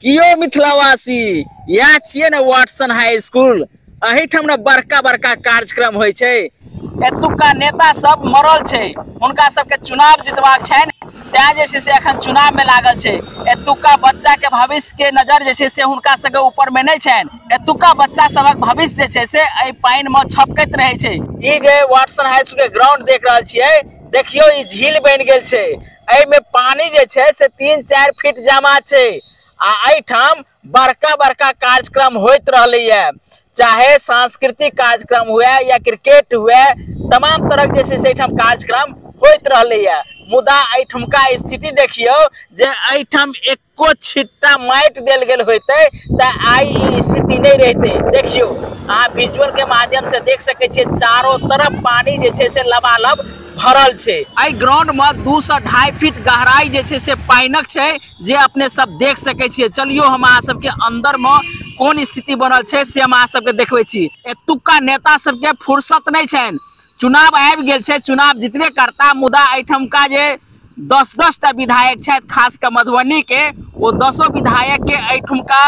कियो मिथिलावासी यह छिए ने वाटसन हाई स्कूल। अहिठाम ने बड़का बड़का कार्यक्रम होय छै। एतुका नेता सब मरल छै, हुनका सबके चुनाव जितबाक छनि, तें जे छै से एखन चुनाव में लागल छै। एतुका बच्चा के भविष्य के नजर जे छै से हुनका सबके ऊपर में नहीं छनि। एतुका बच्चा सबक भविष्य जे छै से एहि पानि में छपकैत रहे छै। ई जे वाटसन हाई स्कूल के ग्राउंड देख रहल छियै, देखियो ई झील बन गेल छै। एहि में पानी जे छै से 3-4 फीट जमा छै। आ एहिठाम बड़का बड़का कार्यक्रम होइत रहलैया, चाहे सांस्कृतिक कार्यक्रम हुए या क्रिकेट हुए, तमाम तरह जे छै से एहिठाम कार्यक्रम होइत रहलैया। मुदा एहिठुमका स्थिति देखियो जे एहिठाम एको छिट्टा माटि देल गेल होते त आई ई स्थिति नहीं रहते। देखियो अहाँ विजुअल के माध्यम से देख सके छियै, चारों तरफ पानी जे छै से लबालब भरल छै। एहि ग्राउंड में 2 से 2.5 फीट गहराई जे छै से पानिक छै, जे अपने सब देख सके छियै। चलियो हम अहाँ सबके अंदर में कोन स्थिति बनल छै से हम अहाँ सबके देखबै छी। एतुका नेता सबके फुर्सत नहीं छनि, चुनाव आबि गेल छै, चुनाव जितबे करता। मुदा एहिठमका जे 10-10 टा विधायक छथि, खास कर मधुबनी के, वो 10 विधायक के एहिठुमका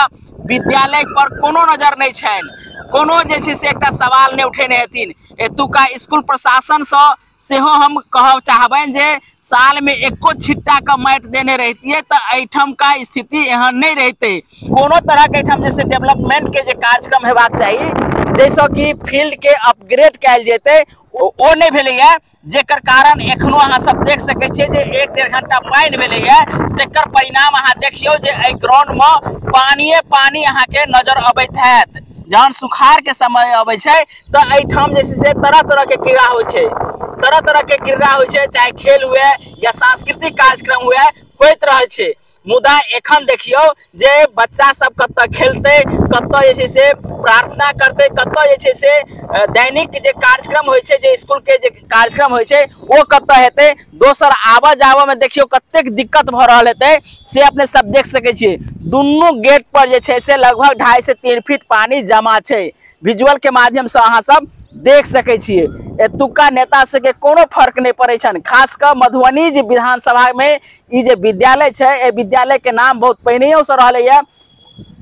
विद्यालय पर कोनो नजर नहीं छनि। कोनो जे छै से एकटा सवाल नहीं उठेने हेथिन। एतुका स्कूल प्रशासन सेहो हम कहब चाहबनि जे साल में एको छिट्टा का माटि देने रहतियै तो एहिठम का स्थिति एहन नहीं रहते। कोनो तरह के एहिठम जैसे डेवलपमेंट के जे कार्यक्रम हेबाक चाहिए, जैसे कि फील्ड के अपग्रेड कैल जेतै, ओ नहीं भेलैया, जेकर कारण एखनो अहाँ सब देख सके छियै जे 1-1.5 घंटा पानि भेलैया। तेकर परिणाम अहाँ देखियो जे एहि ग्राउंड में पानिये पानी अहाँ के नजर अबैत हैत। जहन सुखाड़ के समय अबै छै तो एहिठाम जे छै से तरह तरह के क्रीड़ा होइ छै, तरह तरह के क्रीड़ा होइ छै, चाहे खेल हुए या सांस्कृतिक कार्यक्रम हुए, होइत रहे छै। मुदा एखन देखियो जे बच्चा सब कतऽ खेलते, कतऽ जे छै से प्रार्थना करते, कतऽ जे छै से दैनिक जे कार्यक्रम होइ छै, जे स्कूल के जे कार्यक्रम होइ छै, वो कतऽ हेतै। दोसर आबऽ जाबऽ में देखियो कतेक दिक्कत भऽ रहल हेतै से अपने सब देख सकै छियै। दुनू गेट पर जे छै से लगभग 2.5 से 3 फीट पानी जमा छै। विजुअल के माध्यम से अहाँ सब देख सकै छियै। एतुका नेता सबके कोनो फर्क नहीं पड़े छनि। खास कर मधुबनी जे विधानसभा में ई जे विद्यालय छै, ए विद्यालय के नाम बहुत पहिनेयो से रहलैया।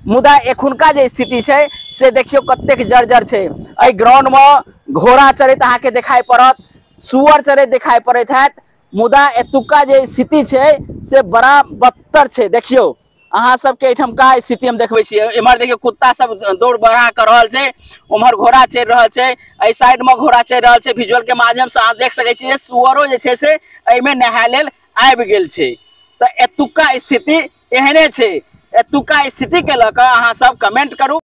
मुदा एखुनका जे स्थिति छै से देखियो कतेक जर्जर छै। एहि ग्राउंड में घोड़ा चरैत अहाँ के दिखाई पड़त, सुअर चरैत दिखाई पड़ैत हैत। मुदा एतुका जे स्थिति छै से बड़ा बदतर छै। देखियो अहाँ सबके एहिठमका स्थिति हम देखबै छियै। इम्हर देखियो कुत्ता सब दौड़ बढ़ा कर रहल छै, उम्हर घोड़ा चढ़ि रहल छै, एहि साइड में घोड़ा चढ़ि रहल छै। विजुअल के माध्यम से अहाँ देख सकै छियै सुअरो जे छै से एहिमे नहाय लेल आबि गेल छै। तो एतुका स्थिति एहने छै। एतुका स्थिति के लऽ कऽ अहाँ सब कमेंट करू।